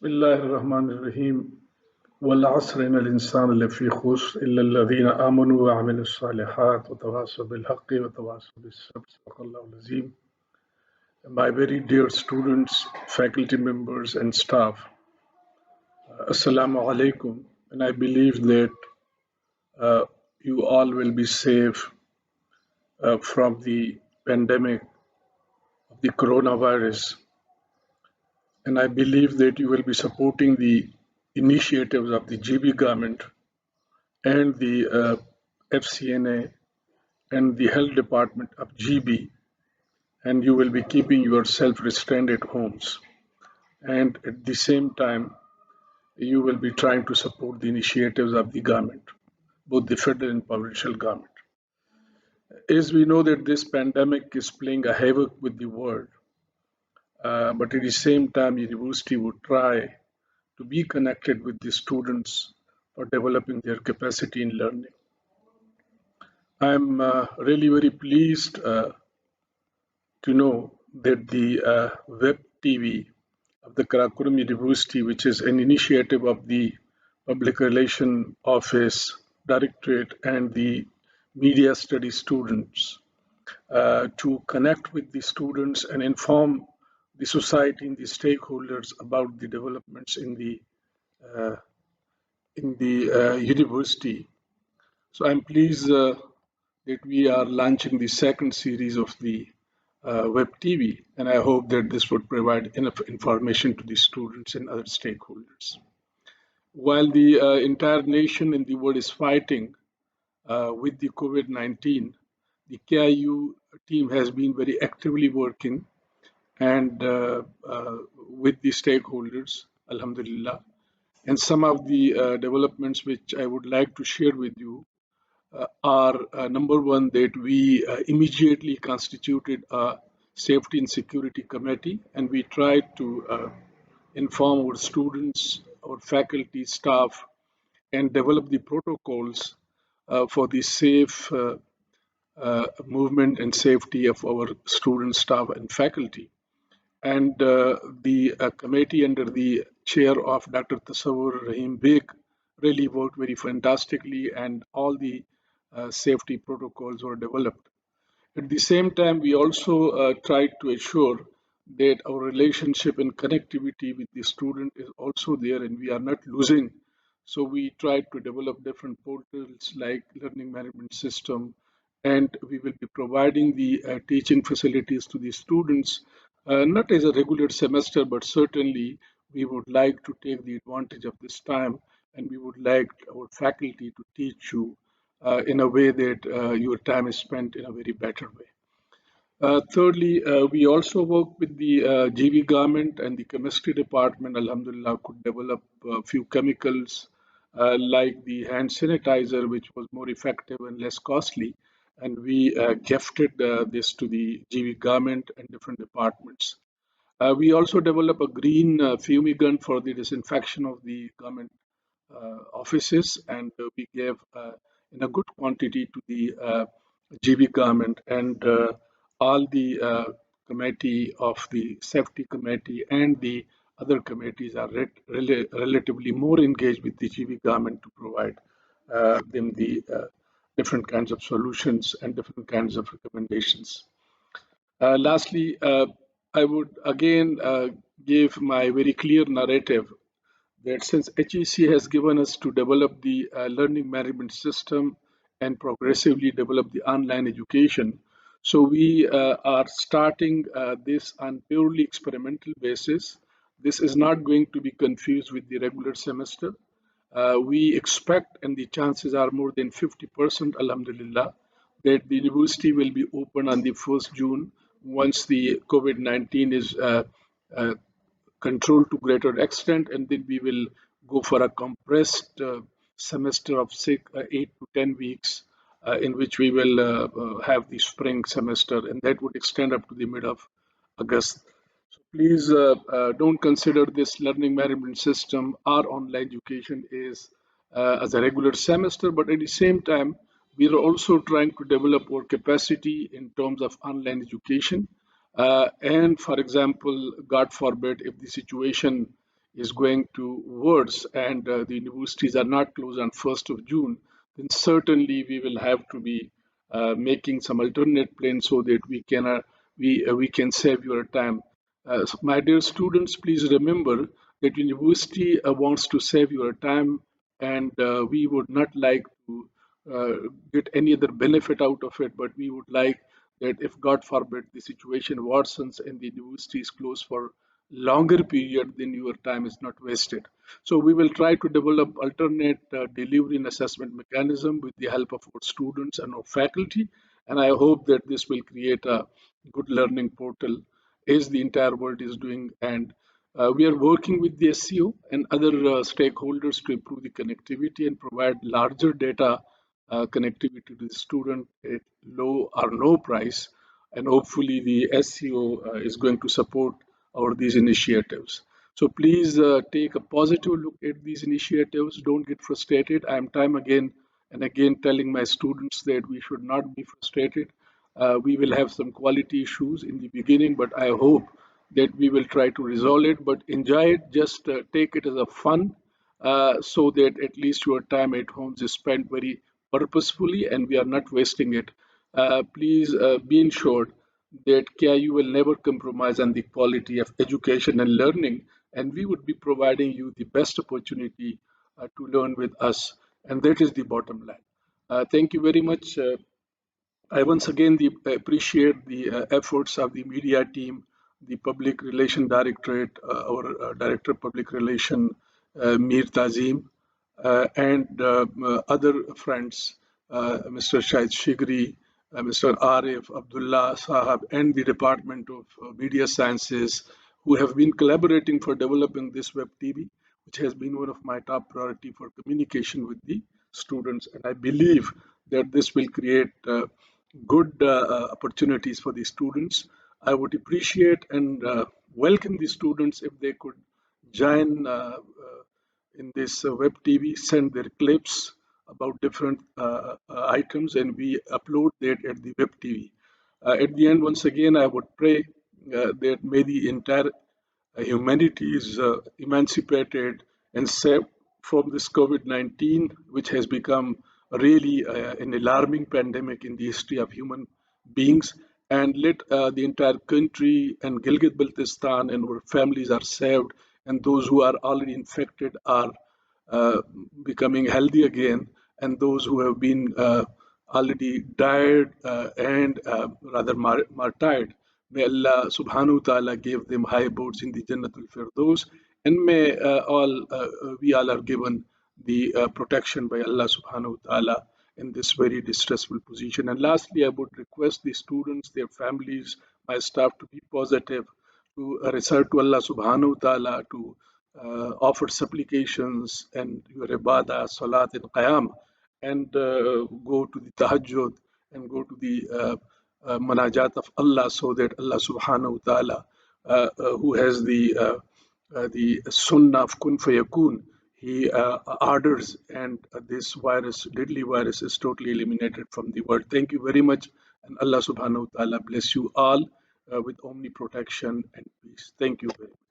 بسم الله الرحمن الرحيم والعصر إن الإنسان لفي خسر إلا الذين آمنوا وعملوا الصالحات وتواصوا بالحق وتواصوا بالصبر صدق الله العظيم. My very dear students, faculty members and staff, Assalamu alaikum, and I believe that you all will be safe from the pandemic of the coronavirus, and I believe that you will be supporting the initiatives of the GB government and the FCNA and the health department of GB, and you will be keeping yourself restrained at homes. And at the same time, you will be trying to support the initiatives of the government, both the federal and provincial government. As we know that this pandemic is playing a havoc with the world, but at the same time, university would try to be connected with the students for developing their capacity in learning. I'm really very pleased to know that the Web TV of the Karakoram University, which is an initiative of the Public Relations Office, Directorate, and the Media Studies students, to connect with the students and inform the society and the stakeholders about the developments in the university. So I'm pleased that we are launching the second series of the Web TV, and I hope that this would provide enough information to the students and other stakeholders. While the entire nation in the world is fighting with the COVID-19, the KIU team has been very actively working and with the stakeholders, alhamdulillah. And some of the developments which I would like to share with you are number one, that we immediately constituted a safety and security committee, and we tried to inform our students, our faculty, staff, and develop the protocols for the safe movement and safety of our students, staff, and faculty. And the committee under the chair of Dr. Tasawwur Rahim Beg really worked very fantastically, and all the safety protocols were developed. At the same time, we also tried to ensure that our relationship and connectivity with the student is also there and we are not losing. So we tried to develop different portals like learning management system, and we will be providing the teaching facilities to the students, not as a regular semester, but certainly we would like to take the advantage of this time, and we would like our faculty to teach you in a way that your time is spent in a very better way. Thirdly, we also work with the GB government and the chemistry department, alhamdulillah, could develop a few chemicals like the hand sanitizer, which was more effective and less costly. And we gifted this to the GB government and different departments. We also developed a green fumigant for the disinfection of the government offices, and we gave in a good quantity to the GB government, and all the committee of the safety committee and the other committees are relatively more engaged with the GB government to provide them the different kinds of solutions and different kinds of recommendations. Lastly, I would again give my very clear narrative that since HEC has given us to develop the learning management system and progressively develop the online education, so we are starting this on purely experimental basis. This is not going to be confused with the regular semester. We expect, and the chances are more than 50%, alhamdulillah, that the university will be open on the 1st June once the COVID-19 is controlled to greater extent, and then we will go for a compressed semester of 8 to 10 weeks in which we will have the spring semester, and that would extend up to the mid of August. So please don't consider this learning management system or online education as a regular semester, but at the same time, we are also trying to develop our capacity in terms of online education. And for example, God forbid, if the situation is going to worse and the universities are not closed on 1st of June, then certainly we will have to be making some alternate plans so that we can save your time. So my dear students, please remember that university wants to save your time, and we would not like to uh, get any other benefit out of it, but we would like that if God forbid the situation worsens and the university is closed for longer period, then your time is not wasted. So we will try to develop alternate delivery and assessment mechanism with the help of our students and our faculty, and I hope that this will create a good learning portal as the entire world is doing. And we are working with the SCO and other stakeholders to improve the connectivity and provide larger data connectivity to the student at low or no price. And hopefully the SCO is going to support our these initiatives. So please take a positive look at these initiatives. Don't get frustrated. I am time again and again telling my students that we should not be frustrated. We will have some quality issues in the beginning, but I hope that we will try to resolve it. But enjoy it. Just take it as a fun, so that at least your time at home is spent very purposefully and we are not wasting it. Please be ensured that KIU will never compromise on the quality of education and learning, and we would be providing you the best opportunity to learn with us, and that is the bottom line. Thank you very much. I once again appreciate the efforts of the media team, the Public Relation Directorate, our Director of Public Relation, Mir Tazim, and other friends, Mr. Shahid Shigri, Mr. Arif, Abdullah Sahab, and the Department of Media Sciences, who have been collaborating for developing this web TV, which has been one of my top priority for communication with the students. And I believe that this will create good opportunities for the students. I would appreciate and welcome the students if they could join in this web TV, send their clips about different items, and we upload that at the web TV. At the end, once again, I would pray that may the entire humanity is emancipated and saved from this COVID 19, which has become really an alarming pandemic in the history of human beings. And let the entire country and Gilgit Baltistan and our families are saved, and those who are already infected are uh, becoming healthy again, and those who have been already died and rather martyred, may Allah subhanahu wa ta'ala give them high abodes in the Jannatul Firdaus, and may we all are given the protection by Allah subhanahu wa ta'ala in this very distressful position. And lastly, I would request the students, their families, my staff to be positive, to recite to Allah subhanahu wa ta'ala, to offer supplications and your ibadah, salat and qiyam, and go to the tahajjud and go to the manajat of Allah, so that Allah subhanahu wa ta'ala, who has the sunnah of kun fayakun, he orders, and this virus, deadly virus, is totally eliminated from the world. Thank you very much, and Allah subhanahu wa ta'ala bless you all with omni-protection and peace. Thank you very much.